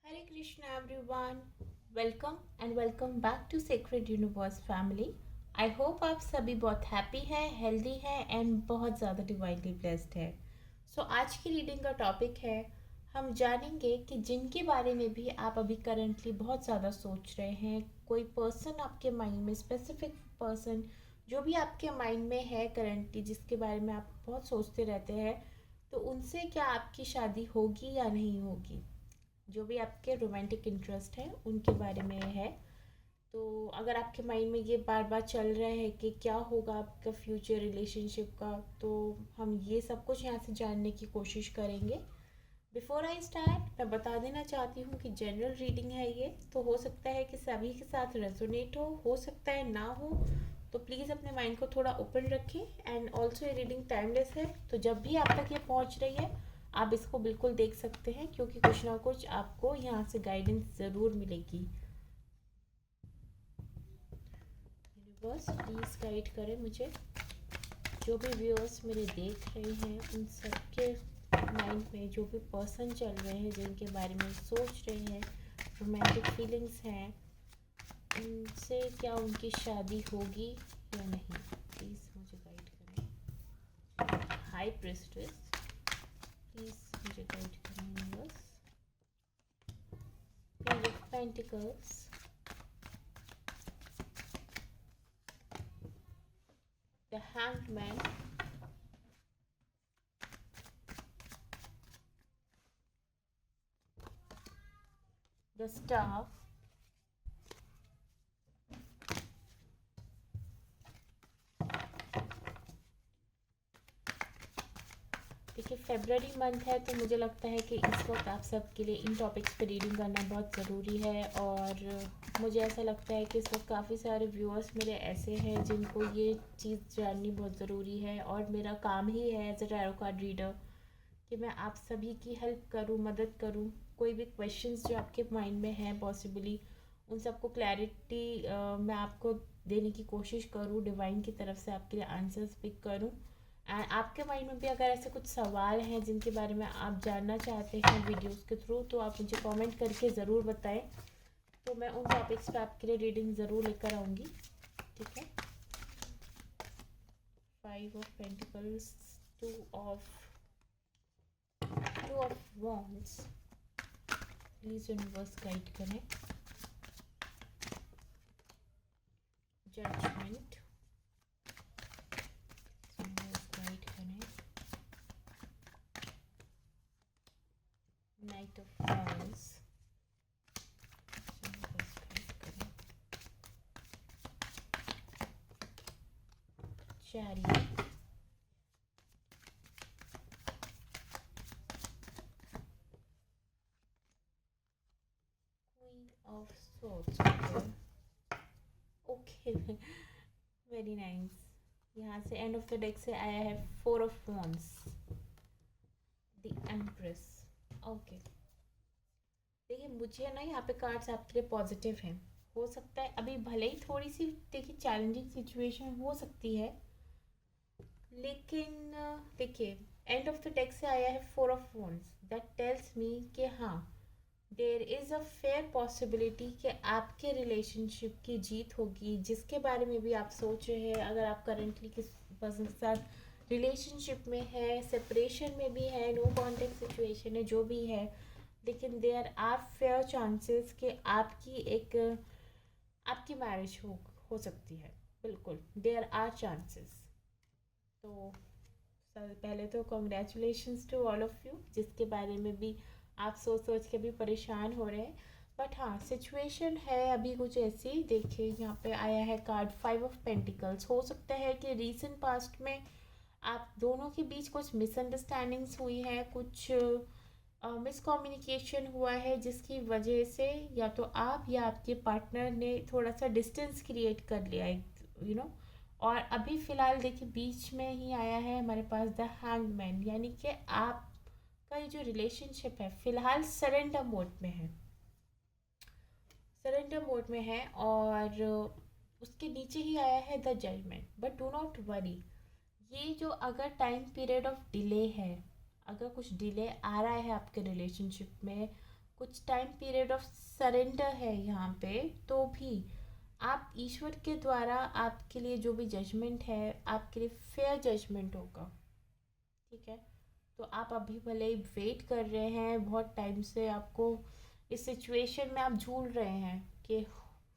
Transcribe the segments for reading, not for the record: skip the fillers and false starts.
Hare Krishna everyone. Welcome back to Sacred Universe family. I hope आप सभी बहुत happy हैं, हेल्दी हैं एंड बहुत ज़्यादा डिवाइनली ब्लेस्ड है। आज की रीडिंग का टॉपिक है, हम जानेंगे कि जिनके बारे में भी आप अभी करंटली बहुत ज़्यादा सोच रहे हैं, कोई पर्सन आपके माइंड में, स्पेसिफिक पर्सन जो भी आपके माइंड में है करंटली, जिसके बारे में आप बहुत सोचते रहते हैं, तो उनसे क्या आपकी शादी होगी या नहीं होगी। जो भी आपके रोमांटिक इंटरेस्ट है उनके बारे में है। तो अगर आपके माइंड में ये बार बार चल रहा है कि क्या होगा आपका फ्यूचर रिलेशनशिप का, तो हम ये सब कुछ यहाँ से जानने की कोशिश करेंगे। बिफोर आई स्टार्ट मैं बता देना चाहती हूँ कि जनरल रीडिंग है ये, तो हो सकता है कि सभी के साथ रेजोनेट हो सकता है ना हो। तो प्लीज़ अपने माइंड को थोड़ा ओपन रखें एंड ऑल्सो ये रीडिंग टाइमलेस है, तो जब भी आप तक ये पहुँच रही है आप इसको बिल्कुल देख सकते हैं, क्योंकि कुछ ना कुछ आपको यहाँ से गाइडेंस ज़रूर मिलेगी। यूनिवर्स प्लीज़ गाइड करें मुझे। जो भी व्यूअर्स मेरे देख रहे हैं उन सबके माइंड में जो भी पर्सन चल रहे हैं, जिनके बारे में सोच रहे हैं, रोमांटिक फीलिंग्स हैं, उनसे क्या उनकी शादी होगी या नहीं, प्लीज़ मुझे गाइड करें। हाई प्रिस्टेस प्लीज़ मुझे गाइड करें universe. Page of pentacles, the hanged man, the star, देखिए फेबररी मंथ है तो मुझे लगता है कि इस वक्त आप सबके लिए इन टॉपिक्स पे रीडिंग करना बहुत ज़रूरी है। और मुझे ऐसा लगता है कि इस वक्त काफ़ी सारे व्यूअर्स मेरे ऐसे हैं जिनको ये चीज़ जाननी बहुत ज़रूरी है, और मेरा काम ही है as a tarot card reader कि मैं आप सभी की हेल्प करूं, मदद करूं। कोई भी क्वेश्चंस जो आपके माइंड में हैं पॉसिबली, उन सबको क्लैरिटी मैं आपको देने की कोशिश करूं, डिवाइन की तरफ से आपके लिए आंसर्स पिक करूं। एंड आपके माइंड में भी अगर ऐसे कुछ सवाल हैं जिनके बारे में आप जानना चाहते हैं वीडियोस के थ्रू, तो आप मुझे कमेंट करके ज़रूर बताएं, तो मैं उन टॉपिक्स पे आपके लिए रीडिंग ज़रूर लेकर आऊँगी। ठीक है। 5 of pentacles, two of wands, please universe guide करें। जजमेंट, यूनिवर्स गाइड करें। Knight of wands, universe guide करें। Chariot, queen of swords. Okay, very nice. यहाँ से एंड ऑफ द डेक से आया है 4 of wands, the empress. Okay, देखिए मुझे ना यहाँ पे कार्ड्स आपके लिए पॉजिटिव हैं। हो सकता है अभी भले ही थोड़ी सी देखिए चैलेंजिंग सिचुएशन हो सकती है, लेकिन देखिए एंड ऑफ द डेक से आया है 4 of wands, that tells me कि हाँ, there is a fair possibility कि आपके रिलेशनशिप की जीत होगी। जिसके बारे में भी आप सोच रहे हैं, अगर आप करेंटली किस पर्सन के साथ रिलेशनशिप में है, सेपरेशन में भी है, नो कॉन्टेक्ट सिचुएशन है, जो भी है, लेकिन देयर आर फेयर चांसेस कि आपकी मैरिज हो सकती है। बिल्कुल देयर आर चांसेस। तो सर पहले तो congratulations to all of you, जिसके बारे में भी आप सोच सोच के भी परेशान हो रहे हैं। बट हाँ, सिचुएशन है अभी कुछ ऐसी। देखिए यहाँ पे आया है कार्ड 5 ऑफ पेंटिकल्स। हो सकता है कि रीसेंट पास्ट में आप दोनों के बीच कुछ मिसअंडरस्टैंडिंग्स हुई हैं, कुछ मिसकम्युनिकेशन हुआ है, जिसकी वजह से या तो आप या आपके पार्टनर ने थोड़ा सा डिस्टेंस क्रिएट कर लिया है, यू नो। और अभी फ़िलहाल देखिए बीच में ही आया है हमारे पास द हैंगमैन, यानी कि आपका ये जो रिलेशनशिप है फ़िलहाल सरेंडर मोड में है, सरेंडर मोड में है। और उसके नीचे ही आया है the judgement. But do not worry, ये जो अगर टाइम पीरियड ऑफ डिले है, अगर कुछ डिले आ रहा है आपके रिलेशनशिप में, कुछ टाइम पीरियड ऑफ सरेंडर है यहाँ पे, तो भी आप ईश्वर के द्वारा आपके लिए जो भी जजमेंट है आपके लिए फेयर जजमेंट होगा। ठीक है। तो आप अभी भले ही वेट कर रहे हैं बहुत टाइम से, आपको इस सिचुएशन में आप झूल रहे हैं कि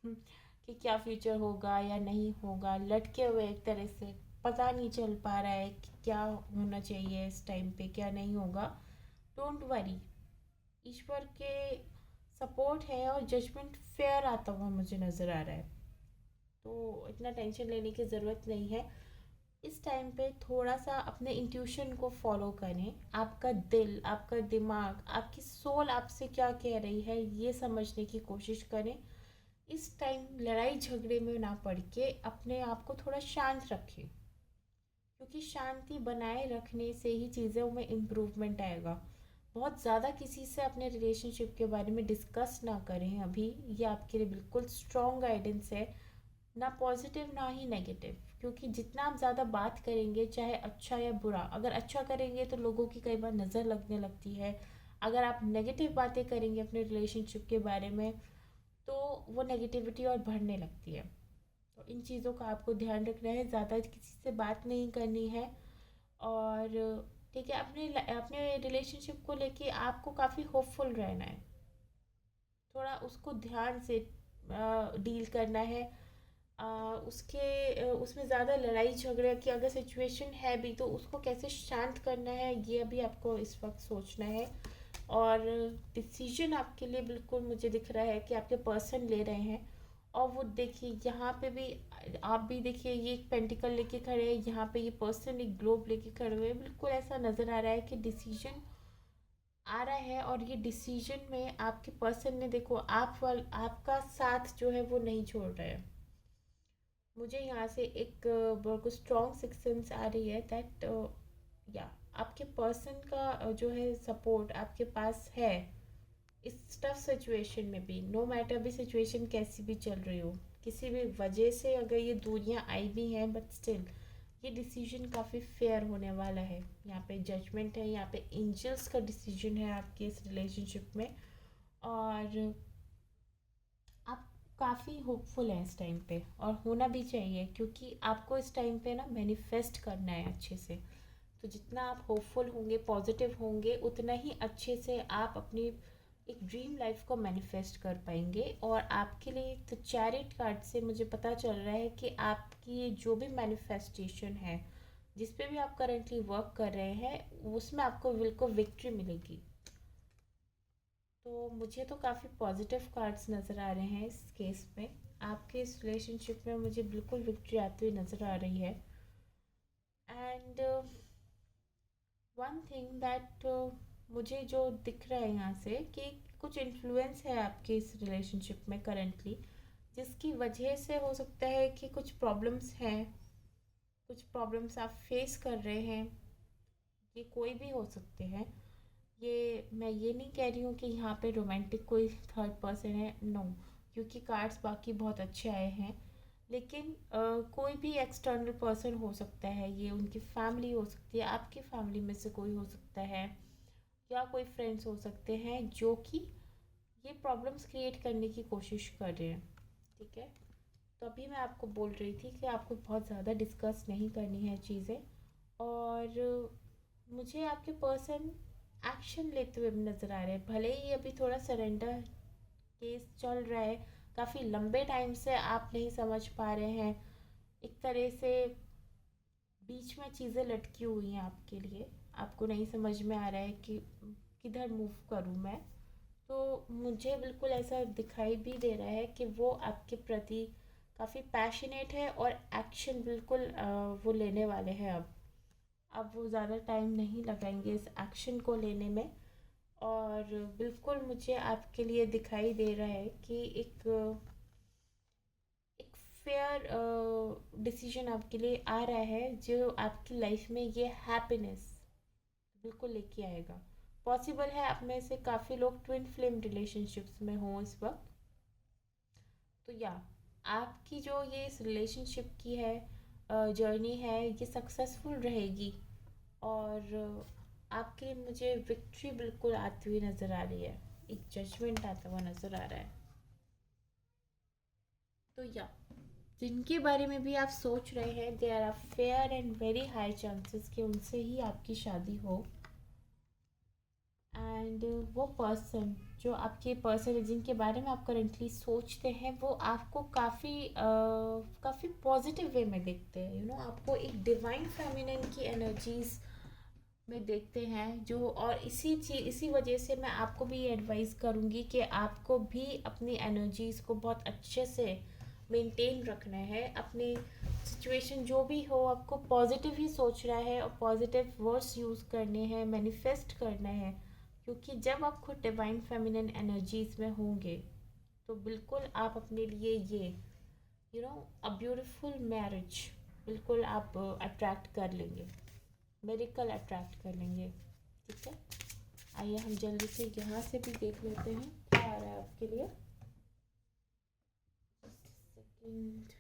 कि क्या फ्यूचर होगा या नहीं होगा, लटके हुए एक तरह से, पता नहीं चल पा रहा है कि क्या होना चाहिए इस टाइम पे, क्या नहीं होगा। डोंट वरी, ईश्वर के सपोर्ट है और जजमेंट फेयर आता हुआ मुझे नज़र आ रहा है। तो इतना टेंशन लेने की ज़रूरत नहीं है। इस टाइम पे थोड़ा सा अपने इंट्यूशन को फॉलो करें। आपका दिल, आपका दिमाग, आपकी सोल आपसे क्या कह रही है ये समझने की कोशिश करें। इस टाइम लड़ाई झगड़े में ना पड़ के अपने आप को थोड़ा शांत रखें, क्योंकि शांति बनाए रखने से ही चीज़ों में इम्प्रूवमेंट आएगा। बहुत ज़्यादा किसी से अपने रिलेशनशिप के बारे में डिस्कस ना करें अभी, ये आपके लिए बिल्कुल स्ट्रॉन्ग गाइडेंस है। ना पॉजिटिव ना ही नेगेटिव, क्योंकि जितना आप ज़्यादा बात करेंगे चाहे अच्छा या बुरा, अगर अच्छा करेंगे तो लोगों की कई बार नज़र लगने लगती है। अगर आप नेगेटिव बातें करेंगे अपने रिलेशनशिप के बारे में तो वो नेगेटिविटी और बढ़ने लगती है। तो इन चीज़ों का आपको ध्यान रखना है, ज़्यादा किसी से बात नहीं करनी है। और ठीक है, अपने अपने रिलेशनशिप को लेके आपको काफ़ी होपफुल रहना है, थोड़ा उसको ध्यान से डील करना है। आ, उसमें ज़्यादा लड़ाई झगड़े की अगर सिचुएशन है भी तो उसको कैसे शांत करना है ये अभी आपको इस वक्त सोचना है। और डिसीजन आपके लिए बिल्कुल मुझे दिख रहा है कि आपके पर्सन ले रहे हैं। और वो देखिए यहाँ पे भी, आप भी देखिए, ये एक पेंटिकल लेके खड़े हैं, यहाँ पे ये पर्सन एक ग्लोब लेके खड़े हुए हैं। बिल्कुल ऐसा नज़र आ रहा है कि डिसीजन आ रहा है, और ये डिसीजन में आपके पर्सन ने, देखो, आपका साथ जो है वो नहीं छोड़ रहे हैं। मुझे यहाँ से एक बहुत स्ट्रॉन्ग सिक्स सेंस आ रही है दैट या आपके पर्सन का जो है सपोर्ट आपके पास है इस टफ सिचुएशन में भी। नो मैटर भी सिचुएशन कैसी भी चल रही हो, किसी भी वजह से अगर ये दूरियां आई भी हैं, बट स्टिल ये डिसीजन काफ़ी फेयर होने वाला है। यहाँ पे जजमेंट है, यहाँ पे एंजल्स का डिसीजन है आपके इस रिलेशनशिप में। और आप काफ़ी होपफुल हैं इस टाइम पे, और होना भी चाहिए, क्योंकि आपको इस टाइम पे ना मैनिफेस्ट करना है अच्छे से। तो जितना आप होपफुल होंगे, पॉजिटिव होंगे, उतना ही अच्छे से आप अपनी एक ड्रीम लाइफ को मैनिफेस्ट कर पाएंगे। और आपके लिए तो चैरिट कार्ड से मुझे पता चल रहा है कि आपकी ये जो भी मैनिफेस्टेशन है, जिस पे भी आप करेंटली वर्क कर रहे हैं, उसमें आपको बिल्कुल विक्ट्री मिलेगी। तो मुझे तो काफ़ी पॉजिटिव कार्ड्स नज़र आ रहे हैं इस केस में। आपके इस रिलेशनशिप में मुझे बिल्कुल विक्ट्री आती हुई नज़र आ रही है। एंड वन थिंग दैट मुझे जो दिख रहा है यहाँ से कि कुछ इन्फ्लुएंस है आपके इस रिलेशनशिप में करेंटली, जिसकी वजह से हो सकता है कि कुछ प्रॉब्लम्स हैं, कुछ प्रॉब्लम्स आप फेस कर रहे हैं। ये कोई भी हो सकते हैं। ये मैं ये नहीं कह रही हूँ कि यहाँ पे रोमांटिक कोई थर्ड पर्सन है, नो, क्योंकि कार्ड्स बाकी बहुत अच्छे आए हैं। लेकिन कोई भी एक्सटर्नल पर्सन हो सकता है, ये उनकी फैमिली हो सकती है, आपकी फैमिली में से कोई हो सकता है, या कोई फ्रेंड्स हो सकते हैं जो कि ये प्रॉब्लम्स क्रिएट करने की कोशिश कर रहे हैं। ठीक है। तो अभी मैं आपको बोल रही थी कि आपको बहुत ज़्यादा डिस्कस नहीं करनी है चीज़ें। और मुझे आपके पर्सन एक्शन लेते हुए भी नज़र आ रहे हैं, भले ही अभी थोड़ा सरेंडर केस चल रहा है, काफ़ी लंबे टाइम से आप नहीं समझ पा रहे हैं, एक तरह से बीच में चीज़ें लटकी हुई हैं आपके लिए, आपको नहीं समझ में आ रहा है कि किधर मूव करूँ मैं। तो मुझे बिल्कुल ऐसा दिखाई भी दे रहा है कि वो आपके प्रति काफ़ी पैशनेट है, और एक्शन बिल्कुल वो लेने वाले हैं अब वो ज़्यादा टाइम नहीं लगाएंगे इस एक्शन को लेने में। और बिल्कुल मुझे आपके लिए दिखाई दे रहा है कि एक एक फेयर डिसीजन आपके लिए आ रहा है, जो आपकी लाइफ में ये हैप्पीनेस बिल्कुल लेके आएगा। पॉसिबल है आप में से काफ़ी लोग ट्विन फ्लेम रिलेशनशिप्स में हों इस वक्त। तो या आपकी जो ये इस रिलेशनशिप की है जर्नी है, ये सक्सेसफुल रहेगी। और आपके लिए मुझे विक्ट्री बिल्कुल आती हुई नज़र आ रही है एक जजमेंट आता हुआ नज़र आ रहा है। तो या जिनके बारे में भी आप सोच रहे हैं, there are fair and very high chances कि उनसे ही आपकी शादी हो। एंड वो पर्सन, जो आपके पर्सन है जिनके बारे में आप करेंटली सोचते हैं, वो आपको काफ़ी पॉजिटिव वे में देखते हैं। आपको एक डिवाइन फेमिनिन की एनर्जीज में देखते हैं जो, और इसी वजह से मैं आपको भी ये एडवाइस करूँगी कि आपको भी अपनी एनर्जीज़ को बहुत अच्छे से मेंटेन रखना है। अपनी सिचुएशन जो भी हो, आपको पॉजिटिव ही सोचना है और पॉजिटिव वर्ड्स यूज़ करने हैं, मैनिफेस्ट करना है। क्योंकि जब आप खुद डिवाइन फेमिनिन एनर्जीज में होंगे तो बिल्कुल आप अपने लिए ये अ ब्यूटीफुल मैरिज बिल्कुल आप अट्रैक्ट कर लेंगे, मेरिकल अट्रैक्ट कर लेंगे। ठीक है, आइए हम जल्दी से यहाँ से भी देख लेते हैं क्या आ रहा है आपके लिए। सेकंड,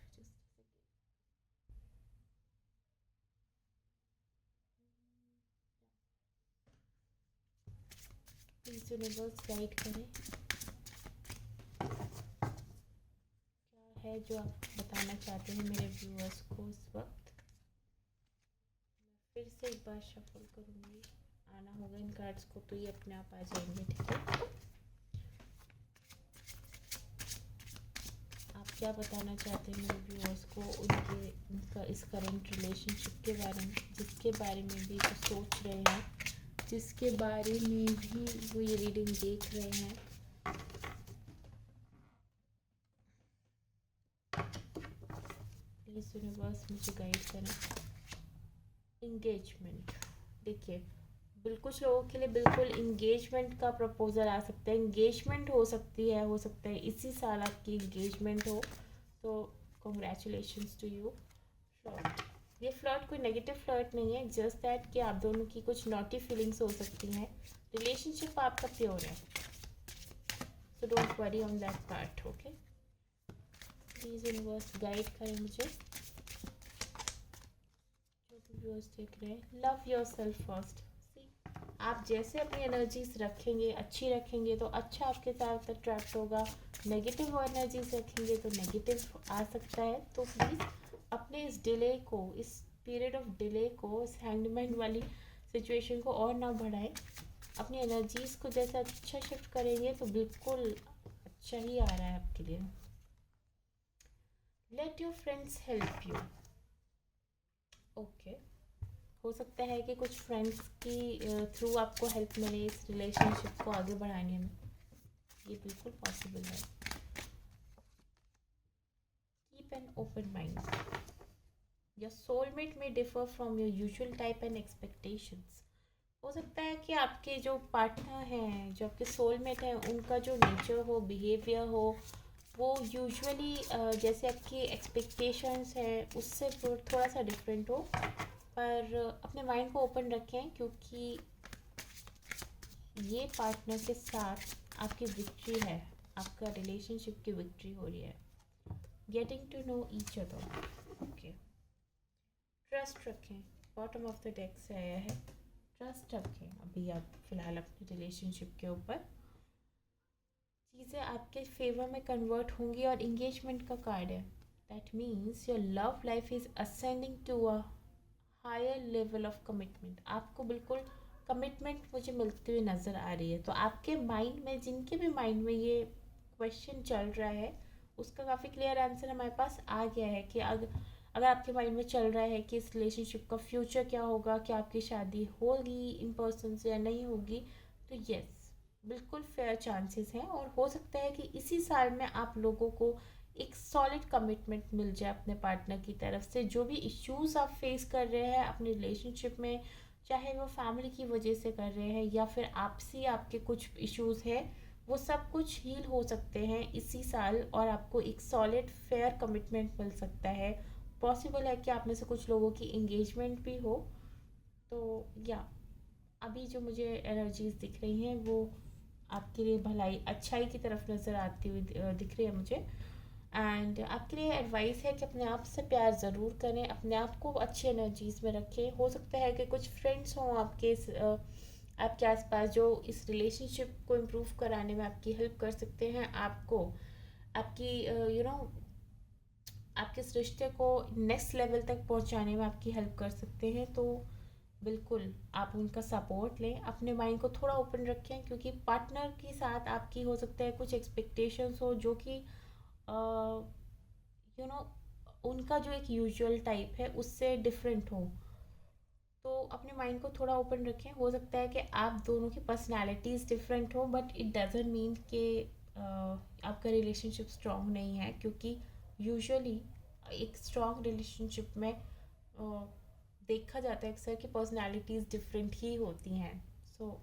प्लीज यूनिवर्स गाइड करें, क्या है जो आप बताना चाहते हैं मेरे व्यूअर्स को इस वक्त। फिर से एक बार शफल करूँगी, आना होगा इन कार्ड्स को तो ये अपने आप आ जाएंगे। ठीक है, आप क्या बताना चाहते हैं मेरे व्यूअर्स को उनका इस करंट रिलेशनशिप के बारे में, जिसके बारे में भी वो सोच रहे हैं, जिसके बारे में भी वो ये रीडिंग देख रहे हैं। प्लीज़ यूनिवर्स मुझे गाइड करें। इंगेजमेंट, देखिए कुछ लोगों के लिए बिल्कुल इंगेजमेंट का प्रपोजल आ सकता है। इंगेजमेंट हो सकता है इसी साल आपकी इंगेजमेंट हो, तो कॉन्ग्रेचुलेशंस टू यू। फ्लर्ट, ये फ्लर्ट कोई नेगेटिव फ्लर्ट नहीं है, जस्ट दैट कि आप दोनों की कुछ नॉटी फीलिंग्स हो सकती हैं। रिलेशनशिप आपका प्योर है, so don't worry on that part. Okay, please universe guide करें मुझे, जो भी व्यूअर्स देख रहे हैं। Love your self first. आप जैसे अपनी एनर्जीज रखेंगे, अच्छी रखेंगे तो अच्छा आपके साथ अट्रैक्ट होगा। नेगेटिव एनर्जीज रखेंगे तो नेगेटिव आ सकता है। तो प्लीज़ अपने इस डिले को, इस पीरियड ऑफ डिले को, इस हैंडमैन वाली सिचुएशन को और ना बढ़ाएं। अपनी एनर्जीज को जैसे अच्छा शिफ्ट करेंगे तो बिल्कुल अच्छा ही आ रहा है आपके लिए। Let your friends help you. Okay, हो सकता है कि कुछ फ्रेंड्स की थ्रू आपको हेल्प मिले इस रिलेशनशिप को आगे बढ़ाने में, ये बिल्कुल पॉसिबल है। Keep an open mind, your soulmate may differ from your usual type and expectations. हो सकता है कि आपके जो पार्टनर हैं, जो आपके सोलमेट हैं, उनका जो नेचर हो, बिहेवियर हो, वो यूजुअली जैसे आपकी एक्सपेक्टेशंस है उससे थोड़ा सा डिफरेंट हो। पर अपने माइंड को ओपन रखें, क्योंकि ये पार्टनर के साथ आपकी विक्ट्री है, आपका रिलेशनशिप की विक्ट्री हो रही है। Getting to know each other. Okay, trust रखें, बॉटम ऑफ द डेक से आया है। ट्रस्ट रखें अभी आप फिलहाल अपने रिलेशनशिप के ऊपर, चीज़ें आपके फेवर में कन्वर्ट होंगी। और इंगेजमेंट का कार्ड है, that means your love life is ascending to a higher level of commitment. आपको बिल्कुल कमिटमेंट मुझे मिलती हुई नज़र आ रही है। तो आपके माइंड में, जिनके भी माइंड में ये क्वेश्चन चल रहा है, उसका काफ़ी क्लियर आंसर हमारे पास आ गया है कि अगर आपके माइंड में चल रहा है कि इस रिलेशनशिप का फ्यूचर क्या होगा, क्या आपकी शादी होगी इन पर्सन से या नहीं होगी, तो यस, बिल्कुल फेयर चांसेस हैं। और हो सकता है कि इसी साल में आप लोगों को एक सॉलिड कमिटमेंट मिल जाए अपने पार्टनर की तरफ से। जो भी इश्यूज आप फेस कर रहे हैं अपनी रिलेशनशिप में, चाहे वो फैमिली की वजह से कर रहे हैं या फिर आपसी आपके कुछ इश्यूज है, वो सब कुछ हील हो सकते हैं इसी साल और आपको एक सॉलिड फेयर कमिटमेंट मिल सकता है। पॉसिबल है कि आप में से कुछ लोगों की इंगेजमेंट भी हो। तो या अभी जो मुझे एनर्जीज दिख रही हैं वो आपके लिए भलाई, अच्छाई की तरफ नज़र आती हुई दिख रही है मुझे। एंड आपके लिए एडवाइस है कि अपने आप से प्यार ज़रूर करें, अपने आप को अच्छी एनर्जीज़ में रखें। हो सकता है कि कुछ फ्रेंड्स हों आपके आपके आसपास जो इस रिलेशनशिप को इम्प्रूव कराने में आपकी हेल्प कर सकते हैं, आपको आपकी आपके इस रिश्ते को नेक्स्ट लेवल तक पहुंचाने में आपकी हेल्प कर सकते हैं, तो बिल्कुल आप उनका सपोर्ट लें। अपने माइंड को थोड़ा ओपन रखें, क्योंकि पार्टनर के साथ आपकी हो सकता है कुछ एक्सपेक्टेशंस हो जो कि यू नो उनका जो एक यूजुअल टाइप है उससे डिफरेंट हो। तो अपने माइंड को थोड़ा ओपन रखें। हो सकता है कि आप दोनों की पर्सनालिटीज़ डिफरेंट हो, बट इट डजेंट मीन कि आपका रिलेशनशिप स्ट्रांग नहीं है, क्योंकि यूजुअली एक स्ट्रांग रिलेशनशिप में देखा जाता है अक्सर कि पर्सनालिटीज़ डिफरेंट ही होती हैं। सो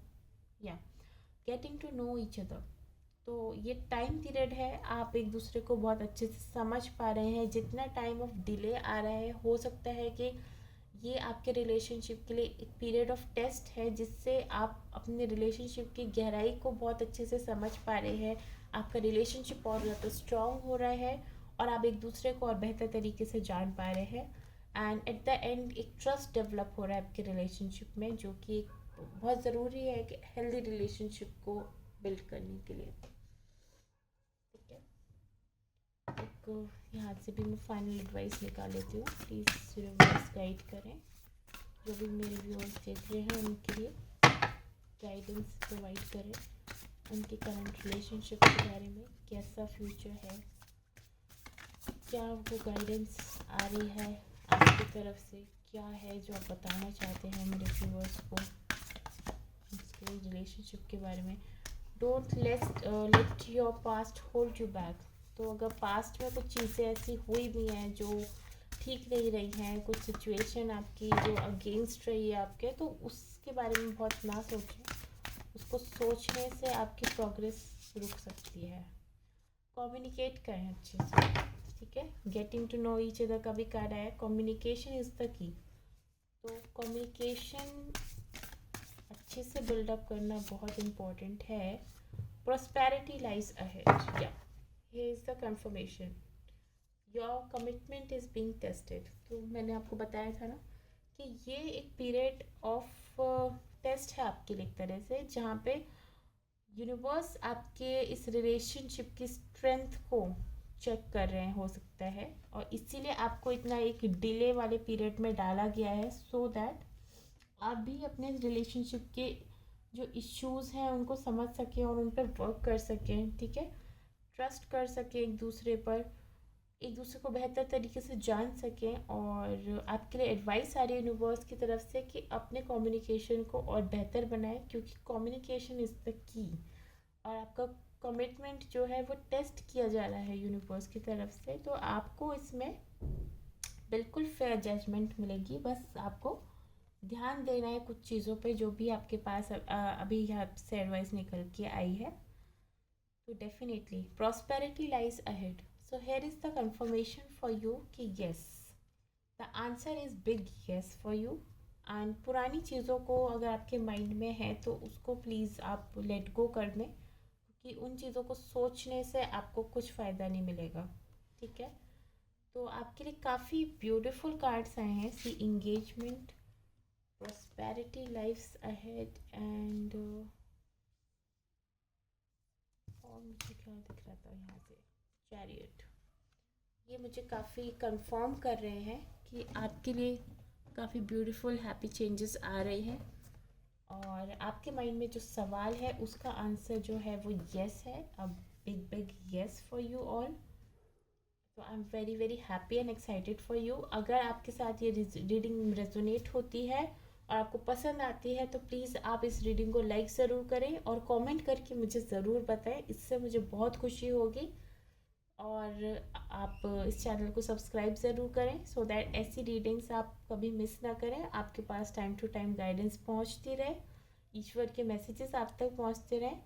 या getting to know each other, तो ये टाइम पीरियड है, आप एक दूसरे को बहुत अच्छे से समझ पा रहे हैं। जितना टाइम ऑफ डिले आ रहा है, हो सकता है कि ये आपके रिलेशनशिप के लिए एक पीरियड ऑफ टेस्ट है, जिससे आप अपने रिलेशनशिप की गहराई को बहुत अच्छे से समझ पा रहे हैं। आपका रिलेशनशिप और ज़्यादा स्ट्रॉन्ग हो रहा है और आप एक दूसरे को और बेहतर तरीके से जान पा रहे हैं। एंड एट द एंड एक ट्रस्ट डेवलप हो रहा है आपके रिलेशनशिप में, जो कि एक बहुत ज़रूरी है कि हेल्दी रिलेशनशिप को बिल्ड करने के लिए। ठीक है, एक यहाँ से भी मैं फाइनल एडवाइस निकाल लेती हूँ। प्लीज़ यूनिवर्स गाइड करें, जो भी मेरे व्यूअर्स देख रहे हैं उनके लिए गाइडेंस प्रोवाइड करें। उनके करंट रिलेशनशिप के बारे में कैसा फ्यूचर है, क्या वो गाइडेंस आ रही है आपकी तरफ से, क्या है जो आप बताना चाहते हैं मेरे व्यूअर्स को उसके रिलेशनशिप के बारे में। Don't let your past hold you back. तो अगर पास्ट में कुछ चीज़ें ऐसी हुई भी हैं जो ठीक नहीं रही हैं, कुछ सिचुएशन आपकी जो अगेंस्ट रही है आपके, तो उसके बारे में बहुत ना सोचें। उसको सोचने से आपकी प्रोग्रेस रुक सकती है। कम्युनिकेट करें अच्छे से, ठीक है। Getting to know each other का भी कार्ड है, कम्युनिकेशन इज़ द की। तो कम्युनिकेशन अच्छे से बिल्डअप करना बहुत इम्पोर्टेंट है। प्रॉस्पेरिटी लाइज अहेड, या here is the confirmation, your commitment is being tested. तो मैंने आपको बताया था ना कि ये एक पीरियड ऑफ टेस्ट है आपके लिए एक तरह से, जहाँ पे यूनिवर्स आपके इस रिलेशनशिप की स्ट्रेंथ को चेक कर रहे हैं, हो सकता है, और इसीलिए आपको इतना एक डिले वाले पीरियड में डाला गया है, सो दैट आप भी अपने रिलेशनशिप के जो इश्यूज़ हैं उनको समझ सकें और उन पर वर्क कर सकें, ठीक है। ट्रस्ट कर सकें एक दूसरे पर, एक दूसरे को बेहतर तरीके से जान सकें। और आपके लिए एडवाइस आ रही है यूनिवर्स की तरफ से कि अपने कम्युनिकेशन को और बेहतर बनाएं, क्योंकि कम्युनिकेशन इज़ द की। और आपका कमिटमेंट जो है वो टेस्ट किया जा रहा है यूनिवर्स की तरफ से, तो आपको इसमें बिल्कुल फेयर जजमेंट मिलेगी। बस आपको ध्यान देना है कुछ चीज़ों पे जो भी आपके पास अभी यहाँ से एडवाइस निकल के आई है। तो definitely prosperity lies ahead. So here is the confirmation for you कि yes, the answer is big yes for you. And पुरानी चीज़ों को अगर आपके माइंड में है तो उसको प्लीज़ आप लेट गो कर दें, कि उन चीज़ों को सोचने से आपको कुछ फ़ायदा नहीं मिलेगा, ठीक है। तो आपके लिए काफ़ी ब्यूटीफुल कार्ड्स आए हैं, see engagement, prosperity lies ahead, and और मुझे क्या दिख रहा था यहाँ से, चैरियट। ये मुझे काफ़ी कंफर्म कर रहे हैं कि आपके लिए काफ़ी ब्यूटीफुल हैप्पी चेंजेस आ रहे हैं, और आपके माइंड में जो सवाल है उसका आंसर जो है वो येस है, a big big yes for you all. तो I am very very happy and excited for you. अगर आपके साथ ये रीडिंग रेजोनेट होती है और आपको पसंद आती है, तो प्लीज़ आप इस रीडिंग को लाइक ज़रूर करें और कमेंट करके मुझे ज़रूर बताएं, इससे मुझे बहुत खुशी होगी। और आप इस चैनल को सब्सक्राइब ज़रूर करें, सो दैट ऐसी रीडिंग्स आप कभी मिस ना करें, आपके पास टाइम टू टाइम गाइडेंस पहुंचती रहे, ईश्वर के मैसेजेस आप तक पहुंचते रहें।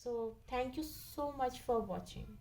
So thank you so much for watching.